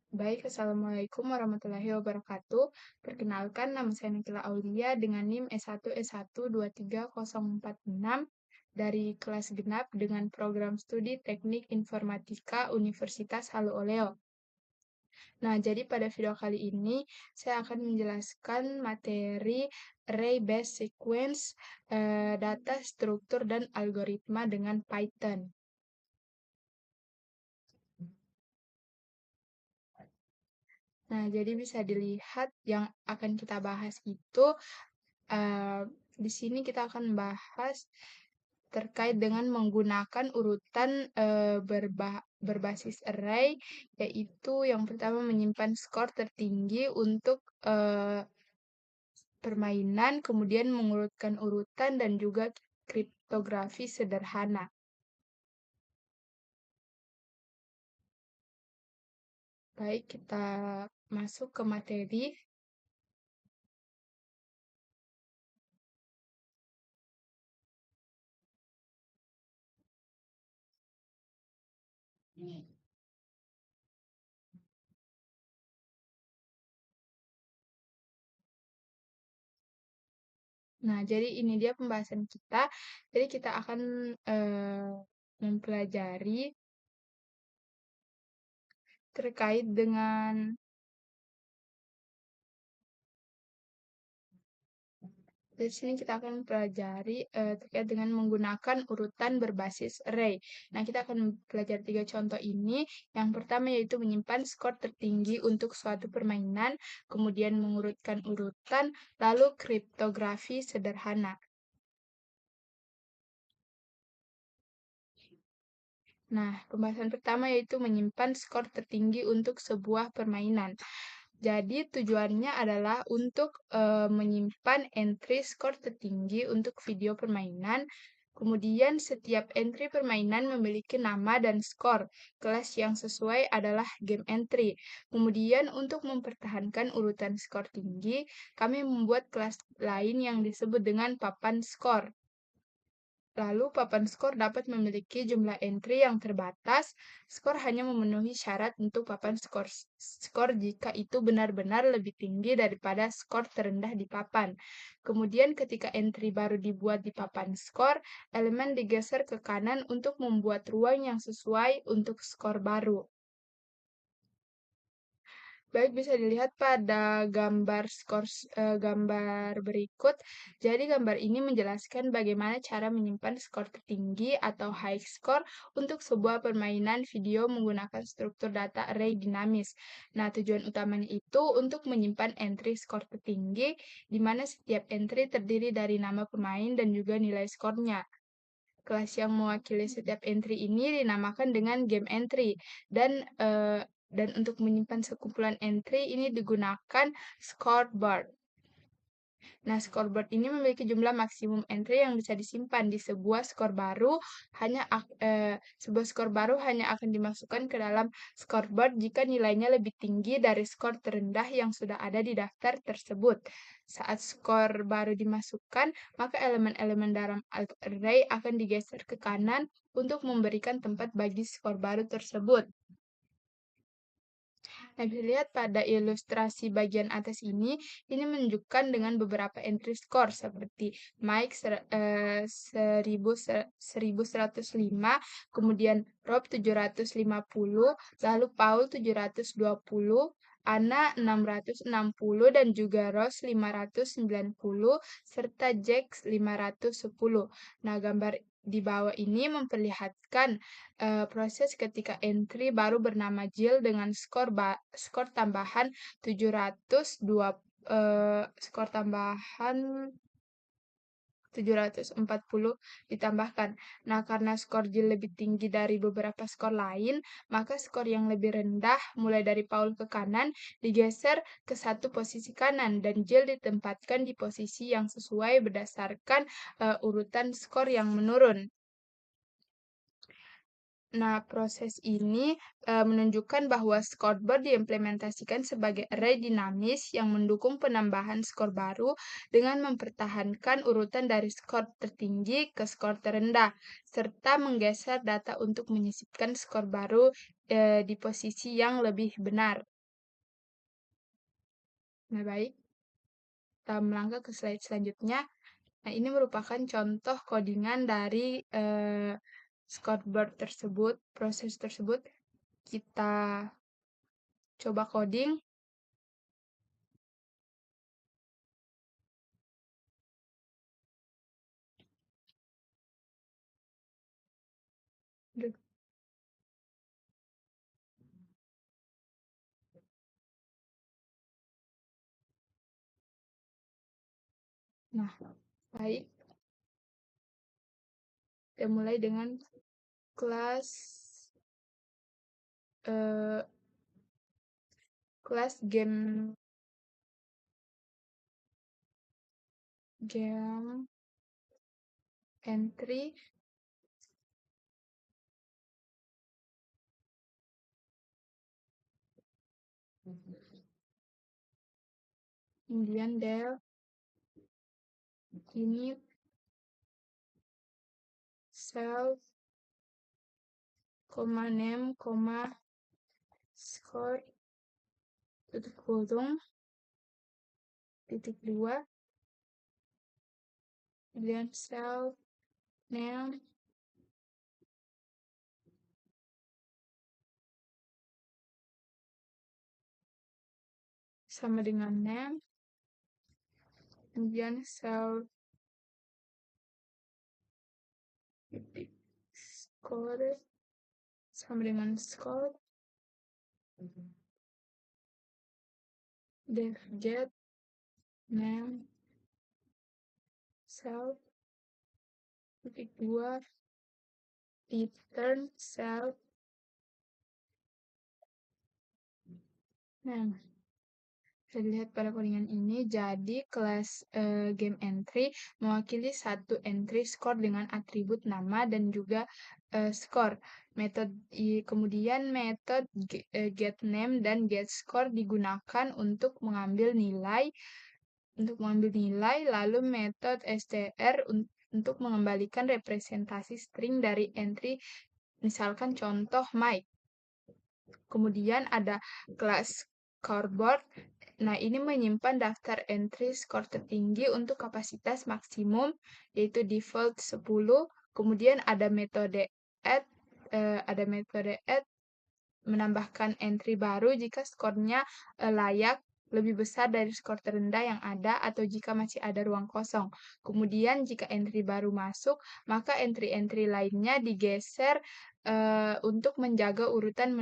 Baik, Assalamualaikum warahmatullahi wabarakatuh. Perkenalkan, nama saya Nikila Aulia dengan NIM S1S1230046 dari kelas genap dengan program studi Teknik Informatika Universitas Halu Oleo. Nah, jadi pada video kali ini saya akan menjelaskan materi Array Based Sequence, data struktur dan algoritma dengan Python. Nah, jadi bisa dilihat yang akan kita bahas itu di sini kita akan bahas terkait dengan menggunakan urutan berbasis array, yaitu yang pertama menyimpan skor tertinggi untuk permainan, kemudian mengurutkan urutan dan juga kriptografi sederhana. Baik, kita masuk ke materi. Nah, jadi ini dia pembahasan kita. Jadi kita akan mempelajari terkait dengan di sini kita akan mempelajari terkait dengan menggunakan urutan berbasis array. Nah, kita akan belajar 3 contoh ini. Yang pertama yaitu menyimpan skor tertinggi untuk suatu permainan, kemudian mengurutkan urutan, lalu kriptografi sederhana. Nah, pembahasan pertama yaitu menyimpan skor tertinggi untuk sebuah permainan. Jadi tujuannya adalah untuk menyimpan entry skor tertinggi untuk video permainan. Kemudian setiap entry permainan memiliki nama dan skor. Kelas yang sesuai adalah game entry. Kemudian untuk mempertahankan urutan skor tinggi, kami membuat kelas lain yang disebut dengan papan skor. Lalu, papan skor dapat memiliki jumlah entry yang terbatas. Skor hanya memenuhi syarat untuk papan skor jika itu benar-benar lebih tinggi daripada skor terendah di papan. Kemudian, ketika entry baru dibuat di papan skor, elemen digeser ke kanan untuk membuat ruang yang sesuai untuk skor baru. Baik, bisa dilihat pada gambar berikut. Jadi gambar ini menjelaskan bagaimana cara menyimpan skor tertinggi atau high score untuk sebuah permainan video menggunakan struktur data array dinamis. Nah, tujuan utamanya itu untuk menyimpan entry skor tertinggi, di mana setiap entry terdiri dari nama pemain dan juga nilai skornya. Kelas yang mewakili setiap entry ini dinamakan dengan game entry dan untuk menyimpan sekumpulan entry ini digunakan scoreboard. Nah, scoreboard ini memiliki jumlah maksimum entry yang bisa disimpan di sebuah skor baru. Sebuah skor baru hanya akan dimasukkan ke dalam scoreboard jika nilainya lebih tinggi dari skor terendah yang sudah ada di daftar tersebut. Saat skor baru dimasukkan, maka elemen-elemen dalam array akan digeser ke kanan untuk memberikan tempat bagi skor baru tersebut. Nah, bisa dilihat pada ilustrasi bagian atas ini menunjukkan dengan beberapa entry score seperti Mike 1105, kemudian Rob 750, lalu Paul 720, Anna 660, dan juga Ross 590, serta Jack 510. Nah, gambar di bawah ini memperlihatkan proses ketika entry baru bernama Jill dengan skor tambahan 702 skor tambahan 740 ditambahkan. Nah, karena skor Jill lebih tinggi dari beberapa skor lain, maka skor yang lebih rendah mulai dari Paul ke kanan digeser ke satu posisi kanan dan Jill ditempatkan di posisi yang sesuai berdasarkan urutan skor yang menurun. Nah, proses ini menunjukkan bahwa scoreboard diimplementasikan sebagai array dinamis yang mendukung penambahan skor baru dengan mempertahankan urutan dari skor tertinggi ke skor terendah, serta menggeser data untuk menyisipkan skor baru di posisi yang lebih benar. Nah, baik, kita melangkah ke slide selanjutnya. Nah, ini merupakan contoh codingan dari scoreboard tersebut, proses tersebut. Kita coba coding. Nah, baik. Kita mulai dengan kelas eh, kelas game entry. Kemudian del init self name score tutup kurung titik 2, kemudian self name sama dengan name, kemudian self titik score sama dengan score, def get name self titik 2 return self name. Bisa dilihat pada codingan ini, jadi kelas game entry mewakili satu entry score dengan atribut nama dan juga score. Kemudian metode get name dan get score digunakan untuk mengambil nilai, lalu metode str untuk mengembalikan representasi string dari entry, misalkan contoh Mike. Kemudian ada kelas scoreboard. Nah, ini menyimpan daftar entry skor tertinggi untuk kapasitas maksimum, yaitu default 10. Kemudian ada metode add, menambahkan entry baru jika skornya layak lebih besar dari skor terendah yang ada atau jika masih ada ruang kosong. Kemudian jika entry baru masuk, maka entry-entry lainnya digeser untuk menjaga urutan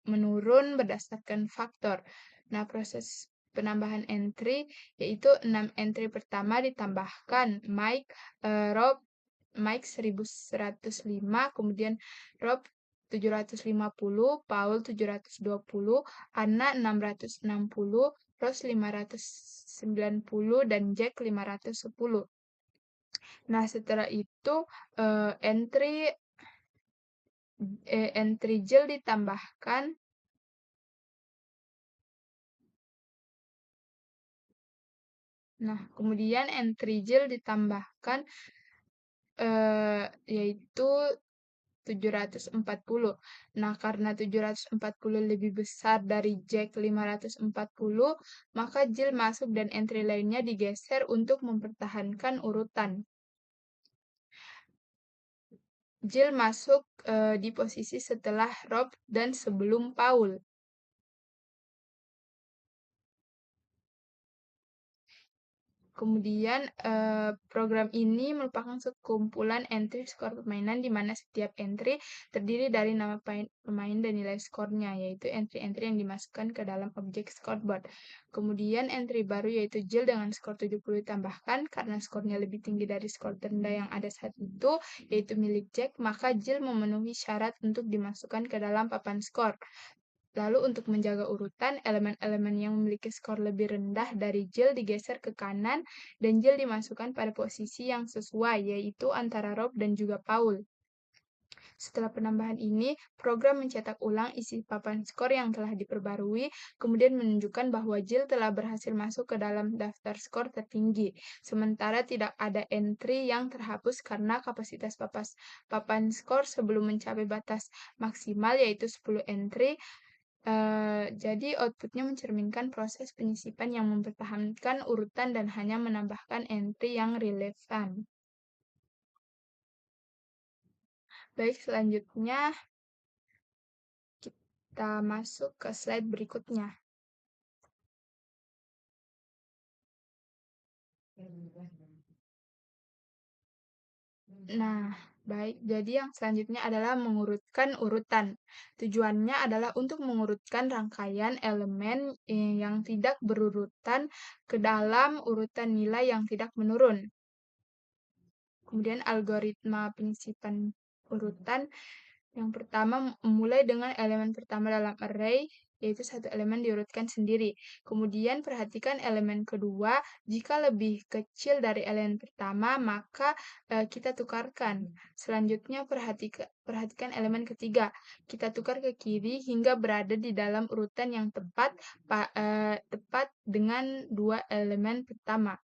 menurun berdasarkan faktor. Nah, proses penambahan entry yaitu 6 entry pertama ditambahkan Rob Mike 1105, kemudian Rob 750, Paul 720, Anna 660, Rose 590, dan Jack 510. Nah, setelah itu entry Jill ditambahkan. Nah, kemudian entry Jill ditambahkan yaitu 740. Nah, karena 740 lebih besar dari Jack 540, maka Jill masuk dan entry lainnya digeser untuk mempertahankan urutan. Jill masuk di posisi setelah Rob dan sebelum Paul. Kemudian program ini merupakan sekumpulan entry skor permainan di mana setiap entry terdiri dari nama pemain dan nilai skornya, yaitu entry-entry yang dimasukkan ke dalam objek scoreboard. Kemudian entry baru yaitu Jill dengan skor 70 ditambahkan karena skornya lebih tinggi dari skor terendah yang ada saat itu, yaitu milik Jack, maka Jill memenuhi syarat untuk dimasukkan ke dalam papan skor. Lalu untuk menjaga urutan, elemen-elemen yang memiliki skor lebih rendah dari Jill digeser ke kanan dan Jill dimasukkan pada posisi yang sesuai, yaitu antara Rob dan juga Paul. Setelah penambahan ini, program mencetak ulang isi papan skor yang telah diperbarui, kemudian menunjukkan bahwa Jill telah berhasil masuk ke dalam daftar skor tertinggi. Sementara tidak ada entry yang terhapus karena kapasitas papan skor sebelum mencapai batas maksimal yaitu 10 entry. Jadi outputnya mencerminkan proses penyisipan yang mempertahankan urutan dan hanya menambahkan entry yang relevan. Baik, selanjutnya kita masuk ke slide berikutnya. Nah, baik. Jadi yang selanjutnya adalah mengurutkan urutan. Tujuannya adalah untuk mengurutkan rangkaian elemen yang tidak berurutan ke dalam urutan nilai yang tidak menurun. Kemudian algoritma penyisipan urutan yang pertama mulai dengan elemen pertama dalam array, yaitu satu elemen diurutkan sendiri. Kemudian perhatikan elemen kedua, jika lebih kecil dari elemen pertama, maka kita tukarkan. Selanjutnya perhatikan elemen ketiga. Kita tukar ke kiri hingga berada di dalam urutan yang tepat dengan dua elemen pertama,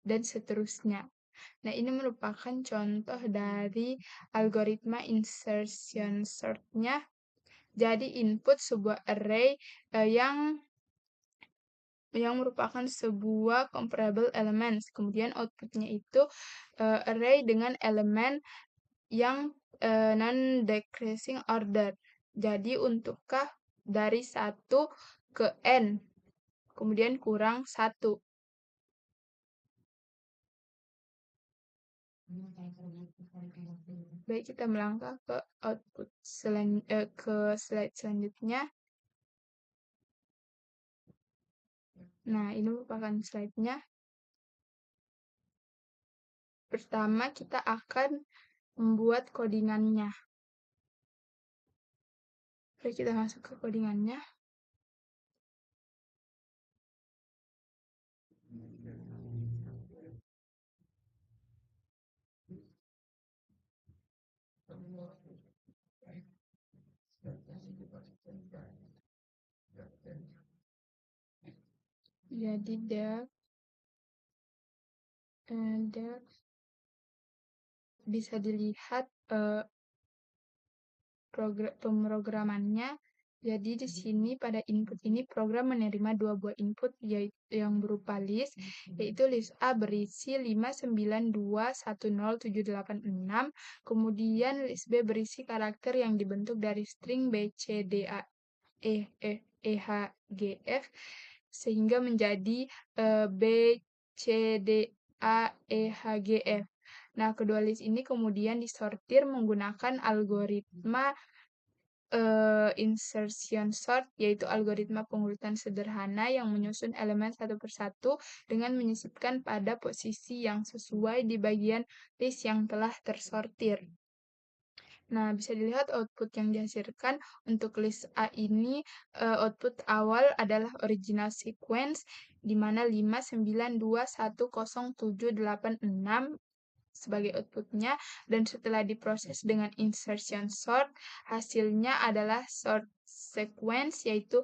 dan seterusnya. Nah, ini merupakan contoh dari algoritma insertion sort-nya. Jadi, input sebuah array yang merupakan sebuah comparable elements. Kemudian outputnya itu array dengan elemen yang non-decreasing order. Jadi, untukkah dari 1 ke n, kemudian kurang 1. Baik, kita melangkah ke slide selanjutnya. Nah, ini merupakan slide-nya. Pertama, kita akan membuat codingannya. Baik, kita masuk ke codingannya. Jadi dia bisa dilihat pemrogramannya. Jadi di sini pada input ini program menerima dua buah input yaitu yang berupa list, yaitu list A berisi 592107866, kemudian list B berisi karakter yang dibentuk dari string B, C, D, A, E, H, G, F, sehingga menjadi B, C, D, A, E, H, G, F. Nah, kedua list ini kemudian disortir menggunakan algoritma insertion sort, yaitu algoritma pengurutan sederhana yang menyusun elemen satu persatu dengan menyisipkan pada posisi yang sesuai di bagian list yang telah tersortir. Nah, bisa dilihat output yang dihasilkan untuk list A ini, output awal adalah original sequence, di mana 592107866 sebagai outputnya, dan setelah diproses dengan insertion sort, hasilnya adalah sort sequence, yaitu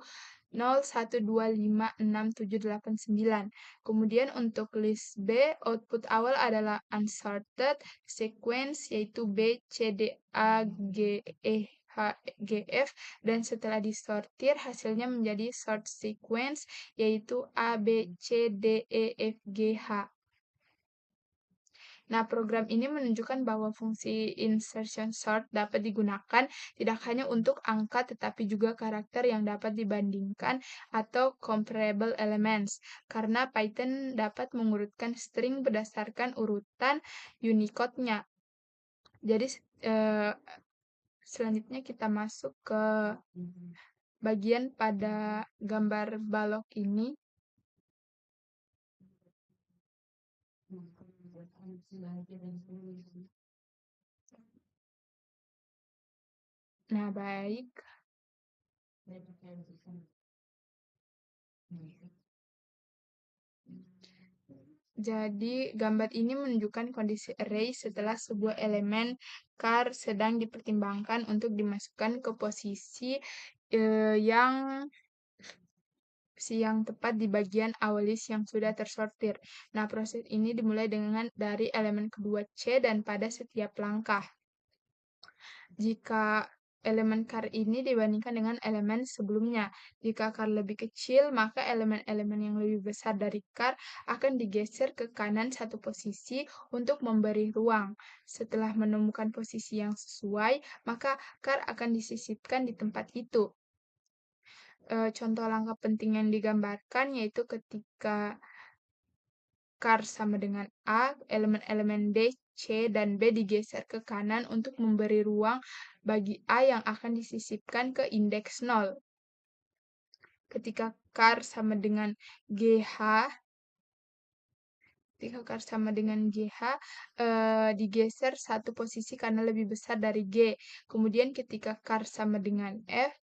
012567899. Kemudian untuk list B, output awal adalah unsorted sequence, yaitu B, C, D, A, G, E, H, G, F, dan setelah disortir hasilnya menjadi sort sequence, yaitu A, B, C, D, E, F, G, H. Nah, program ini menunjukkan bahwa fungsi insertion sort dapat digunakan tidak hanya untuk angka tetapi juga karakter yang dapat dibandingkan atau comparable elements, karena Python dapat mengurutkan string berdasarkan urutan Unicode-nya. Jadi, selanjutnya kita masuk ke bagian pada gambar balok ini. Nah, baik. Jadi, gambar ini menunjukkan kondisi array setelah sebuah elemen char sedang dipertimbangkan untuk dimasukkan ke posisi yang tepat di bagian awal list yang sudah tersortir. Nah, proses ini dimulai dari elemen kedua C dan pada setiap langkah. Jika elemen char ini dibandingkan dengan elemen sebelumnya. Jika char lebih kecil, maka elemen-elemen yang lebih besar dari char akan digeser ke kanan satu posisi untuk memberi ruang. Setelah menemukan posisi yang sesuai, maka char akan disisipkan di tempat itu. Contoh langkah penting yang digambarkan yaitu ketika char sama dengan A, elemen-elemen D, C, dan B digeser ke kanan untuk memberi ruang bagi A yang akan disisipkan ke indeks 0. Ketika char sama dengan GH, digeser satu posisi karena lebih besar dari G. Kemudian ketika char sama dengan F,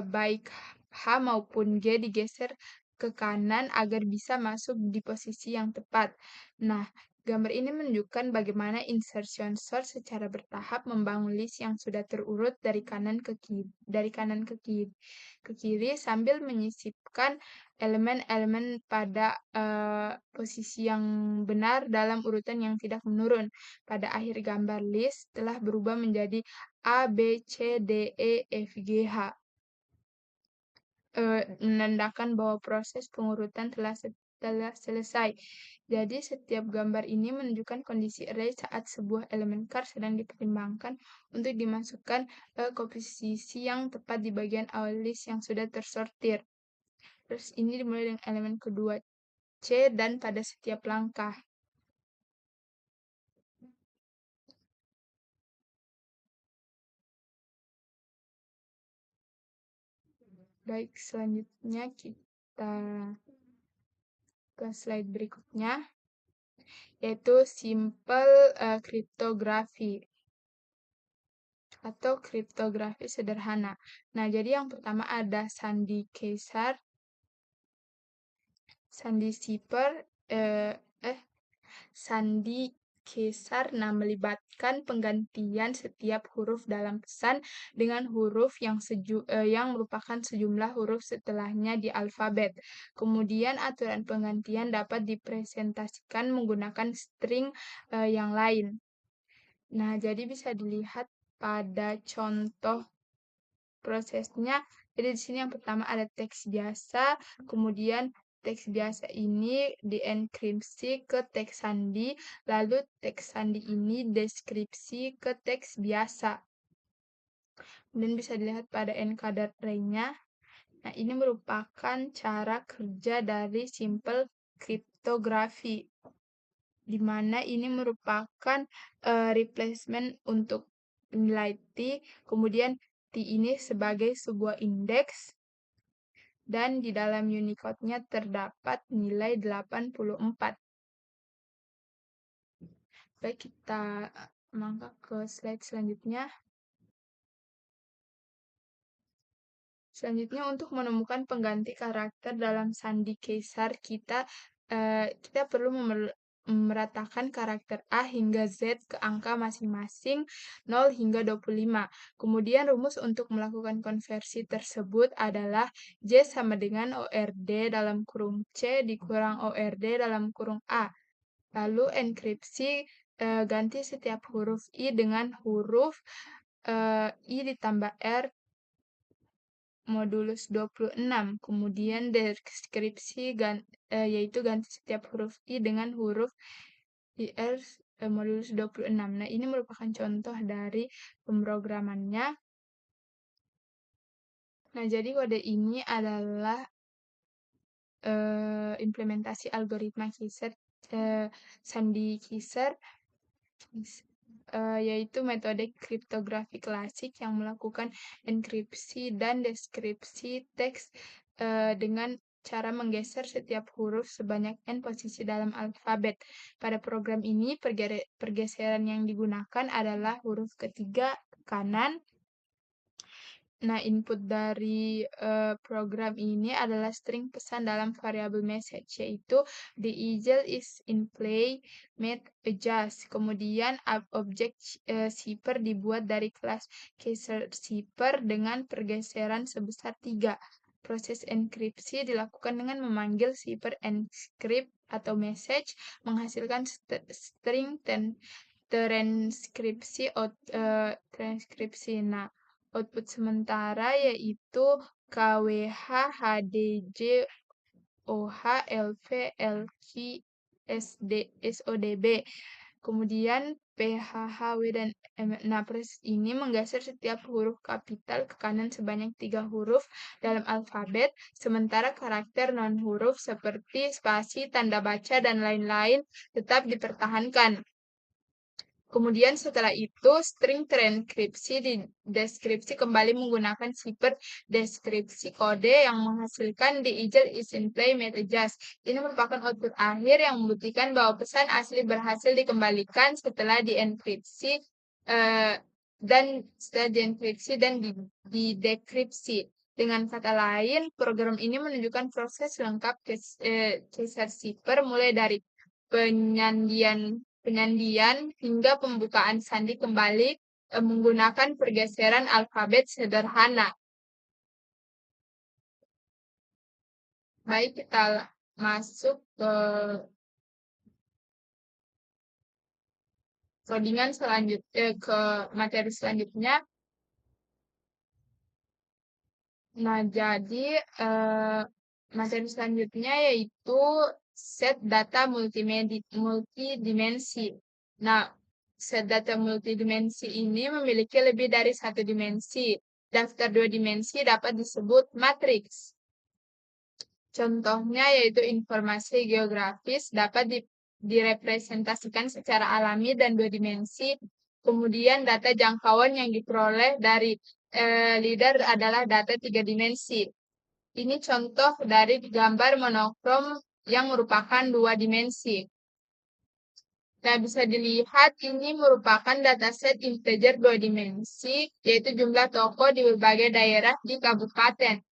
baik H maupun G digeser ke kanan agar bisa masuk di posisi yang tepat. Nah, gambar ini menunjukkan bagaimana insertion sort secara bertahap membangun list yang sudah terurut dari kanan ke kiri sambil menyisipkan elemen-elemen pada posisi yang benar dalam urutan yang tidak menurun. Pada akhir gambar list telah berubah menjadi A, B, C, D, E, F, G, H. Menandakan bahwa proses pengurutan telah selesai. Jadi, setiap gambar ini menunjukkan kondisi array saat sebuah elemen char sedang dipertimbangkan untuk dimasukkan ke posisi yang tepat di bagian awal list yang sudah tersortir. Terus ini dimulai dengan elemen kedua C dan pada setiap langkah. Baik, selanjutnya kita ke slide berikutnya, yaitu simple cryptography atau kriptografi sederhana. Nah, jadi yang pertama ada sandi Caesar, sandi Cipher, sandi Caesar melibatkan penggantian setiap huruf dalam pesan dengan huruf yang merupakan sejumlah huruf setelahnya di alfabet. Kemudian aturan penggantian dapat dipresentasikan menggunakan string yang lain. Nah, jadi bisa dilihat pada contoh prosesnya. Jadi di sini yang pertama ada teks biasa, kemudian teks biasa ini dienkripsi ke teks sandi, lalu teks sandi ini deskripsi ke teks biasa. Kemudian bisa dilihat pada encoder array-nya. Nah, ini merupakan cara kerja dari simple cryptography, di mana ini merupakan replacement untuk nilai T, kemudian T ini sebagai sebuah indeks, dan di dalam Unicode-nya terdapat nilai 84. Baik, kita mangkak ke slide selanjutnya. Selanjutnya, untuk menemukan pengganti karakter dalam sandi Caesar, kita perlu meratakan karakter A hingga Z ke angka masing-masing 0 hingga 25. Kemudian rumus untuk melakukan konversi tersebut adalah J sama dengan ORD dalam kurung C dikurang ORD dalam kurung A. Lalu enkripsi, ganti setiap huruf I dengan huruf I ditambah R modulus 26. Kemudian deskripsi yaitu ganti setiap huruf I dengan huruf IR modulus 26. Nah, ini merupakan contoh dari pemrogramannya. Nah, jadi kode ini adalah implementasi algoritma sandi Caesar, yaitu metode kriptografi klasik yang melakukan enkripsi dan deskripsi teks dengan cara menggeser setiap huruf sebanyak n posisi dalam alfabet. Pada program ini, pergeseran yang digunakan adalah huruf ketiga ke kanan. Nah, input dari program ini adalah string pesan dalam variabel message, yaitu the eagle is in play, made adjust. Kemudian objek shipper dibuat dari kelas caser shipper dengan pergeseran sebesar 3. Proses enkripsi dilakukan dengan memanggil shipper encrypt atau message, menghasilkan string transkripsi. Nah, output sementara yaitu KWH, HDJ, OH, LV, LQ, SODB. Kemudian PHHW dan nah, proses ini menggeser setiap huruf kapital ke kanan sebanyak 3 huruf dalam alfabet, sementara karakter non-huruf seperti spasi, tanda baca, dan lain-lain tetap dipertahankan. Kemudian setelah itu, string terenkripsi dideskripsi kembali menggunakan shipper deskripsi kode yang menghasilkan the eagle is in play made adjust. Ini merupakan output akhir yang membuktikan bahwa pesan asli berhasil dikembalikan setelah dienkripsi dan didekripsi. Dengan kata lain, program ini menunjukkan proses lengkap caser shipper mulai dari penyandian hingga pembukaan sandi kembali menggunakan pergeseran alfabet sederhana. Baik, kita masuk ke codingan selanjutnya, ke materi selanjutnya. Nah, jadi materi selanjutnya yaitu set data multidimensi. Nah, set data multidimensi ini memiliki lebih dari satu dimensi. Daftar 2 dimensi dapat disebut matriks. Contohnya yaitu informasi geografis dapat direpresentasikan secara alami dan 2 dimensi. Kemudian data jangkauan yang diperoleh dari leader adalah data 3 dimensi. Ini contoh dari gambar monokrom yang merupakan 2 dimensi. Nah, bisa dilihat ini merupakan dataset integer 2 dimensi, yaitu jumlah toko di berbagai daerah di kabupaten,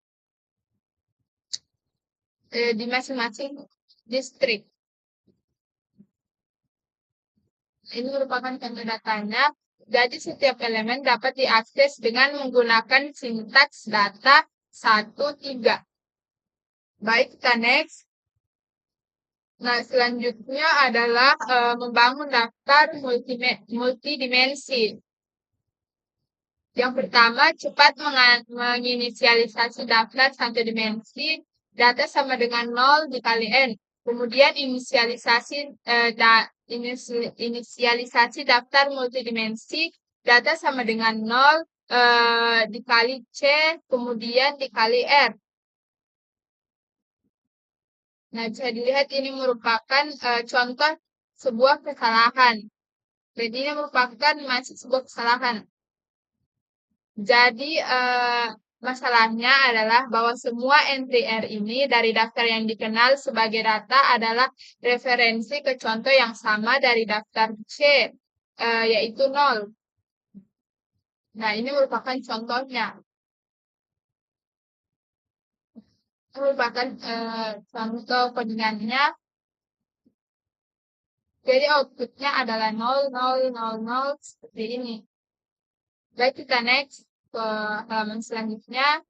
di masing-masing distrik. Ini merupakan contoh datanya. Jadi setiap elemen dapat diakses dengan menggunakan sintaks data 1-3. Baik, kita next. Nah, selanjutnya adalah membangun daftar multidimensi. Yang pertama, cepat menginisialisasi daftar 1 dimensi, data sama dengan 0 dikali N. Kemudian inisialisasi daftar multidimensi, data sama dengan 0 dikali C, kemudian dikali R. Nah, bisa dilihat ini merupakan contoh sebuah kesalahan. Jadi, ini merupakan masih sebuah kesalahan. Jadi, masalahnya adalah bahwa semua entry R ini dari daftar yang dikenal sebagai data adalah referensi ke contoh yang sama dari daftar C, yaitu 0. Nah, ini merupakan contohnya. Ini merupakan contoh codingannya. Jadi, outputnya adalah 0, 0, 0, 0, seperti ini. Baik, kita next ke halaman selanjutnya.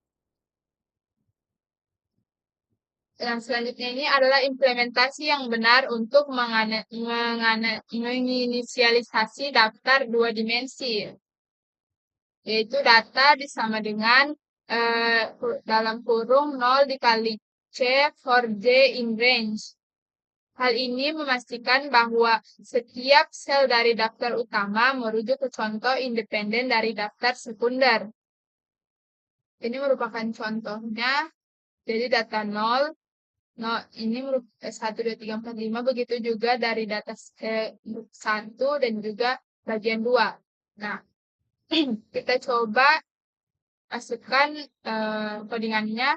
Yang selanjutnya ini adalah implementasi yang benar untuk menginisialisasi daftar 2 dimensi. Yaitu data disama dengan dalam kurung 0 dikali C for J in range. Hal ini memastikan bahwa setiap sel dari daftar utama merujuk ke contoh independen dari daftar sekunder. Ini merupakan contohnya, jadi data 0, ini merupakan 1, 2, 3, 4, 5, begitu juga dari data 1 dan juga bagian 2. Nah, kita coba masukkan codingannya.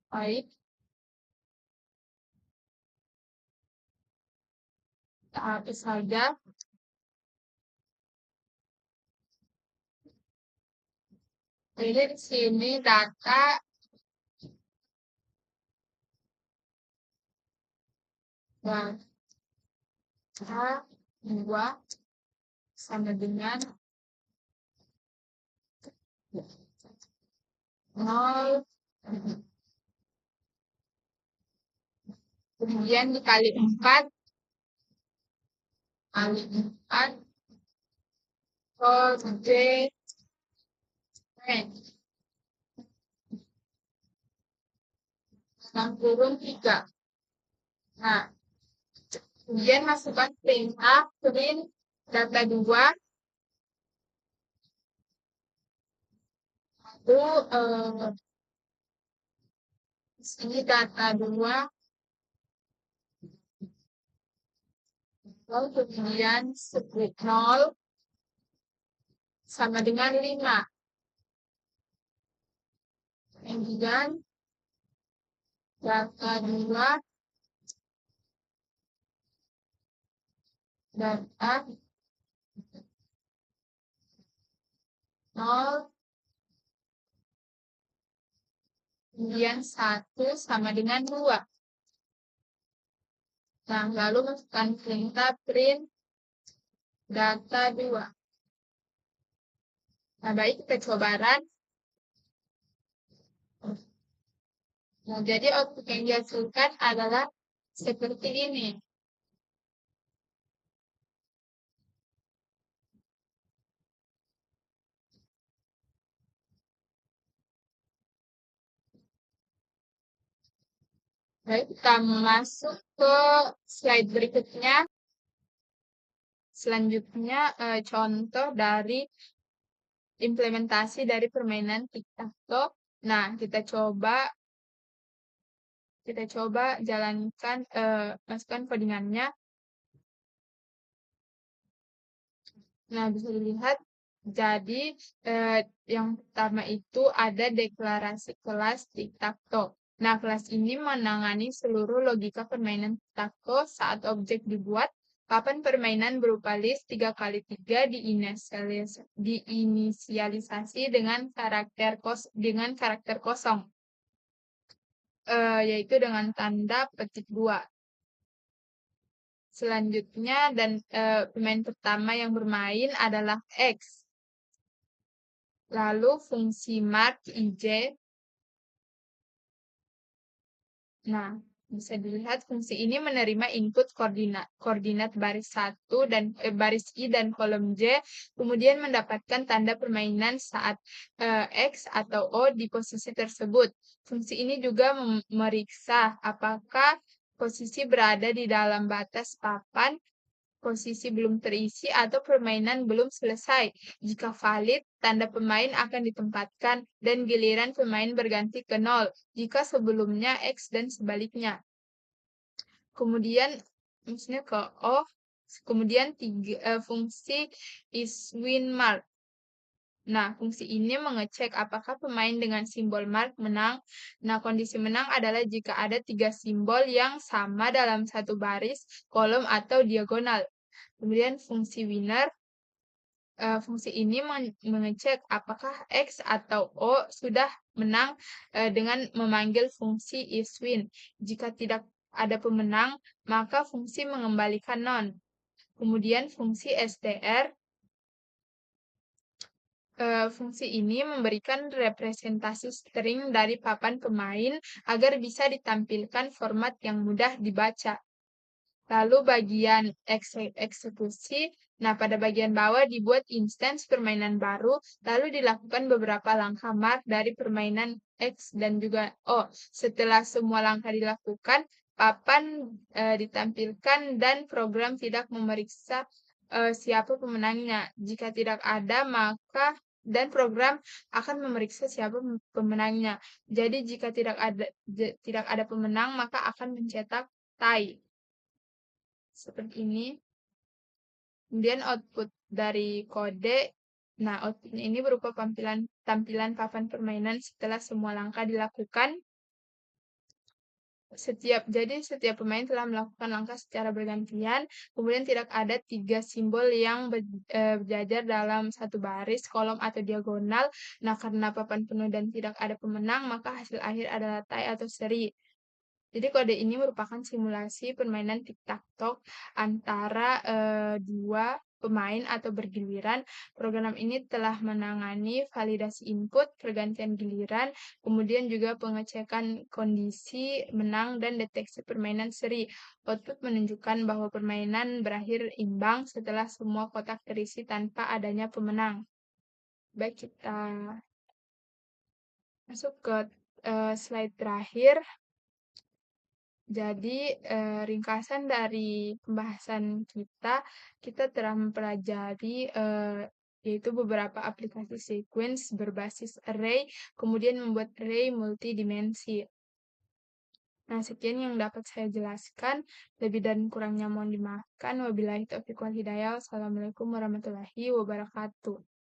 Baik. Kita hapus saja. Jadi di sini data data 2 sama dengan 0, kemudian dikali 4 kali 4 per J 63. Nah, kemudian masukkan perintah print data 2. Lalu sini data 2, lalu kemudian split 0 sama dengan 5. Kemudian data 2 data 0 kemudian 1 sama dengan 2. Nah, lalu masukkan perintah print data 2. Nah, baik, kita coba run. Nah, jadi output yang dihasilkan adalah seperti ini. Baik, kita masuk ke slide berikutnya. Selanjutnya, contoh dari implementasi dari permainan tic-tac-toe. Nah, kita coba jalankan, masukkan codingannya. Nah, bisa dilihat, jadi yang pertama itu ada deklarasi kelas tic-tac-toe. Nah, kelas ini menangani seluruh logika permainan tic-tac-toe saat objek dibuat. Papan permainan berupa list 3x3 diinisialisasi dengan karakter kosong, yaitu dengan tanda petik 2. Selanjutnya pemain pertama yang bermain adalah X. Lalu fungsi mark IJ. Nah, bisa dilihat fungsi ini menerima input koordinat baris 1 dan baris I dan kolom J, kemudian mendapatkan tanda permainan saat X atau O di posisi tersebut. Fungsi ini juga memeriksa apakah posisi berada di dalam batas papan, posisi belum terisi, atau permainan belum selesai. Jika valid, tanda pemain akan ditempatkan dan giliran pemain berganti ke 0 jika sebelumnya X dan sebaliknya. Kemudian maksudnya ke O. Kemudian fungsi isWin mark. Nah, fungsi ini mengecek apakah pemain dengan simbol mark menang. Nah, kondisi menang adalah jika ada 3 simbol yang sama dalam satu baris, kolom, atau diagonal. Kemudian fungsi winner, fungsi ini mengecek apakah X atau O sudah menang dengan memanggil fungsi isWin. Jika tidak ada pemenang, maka fungsi mengembalikan non. Kemudian fungsi STR, fungsi ini memberikan representasi string dari papan pemain agar bisa ditampilkan format yang mudah dibaca. Lalu bagian eksekusi, nah pada bagian bawah dibuat instance permainan baru, lalu dilakukan beberapa langkah mark dari permainan X dan juga O. Setelah semua langkah dilakukan, papan ditampilkan dan program tidak memeriksa siapa pemenangnya. Jika tidak ada, maka dan program akan memeriksa siapa pemenangnya. Jadi jika tidak ada pemenang, maka akan mencetak tie. Seperti ini. Kemudian output dari kode, nah outputnya ini berupa tampilan papan permainan setelah semua langkah dilakukan. Setiap pemain telah melakukan langkah secara bergantian, kemudian tidak ada 3 simbol yang berjajar dalam satu baris, kolom, atau diagonal. Nah, karena papan penuh dan tidak ada pemenang, maka hasil akhir adalah tie atau seri. Jadi kode ini merupakan simulasi permainan tic-tac-toe antara, 2 pemain atau bergiliran. Program ini telah menangani validasi input, pergantian giliran, kemudian juga pengecekan kondisi menang dan deteksi permainan seri. Output menunjukkan bahwa permainan berakhir imbang setelah semua kotak terisi tanpa adanya pemenang. Baik, kita masuk ke, slide terakhir. Jadi, ringkasan dari pembahasan kita, kita telah mempelajari, yaitu beberapa aplikasi sequence berbasis array, kemudian membuat array multidimensi. Nah, sekian yang dapat saya jelaskan. Lebih dan kurangnya mohon dimaafkan. Wabillahi taufiq wal hidayah. Wassalamualaikum warahmatullahi wabarakatuh.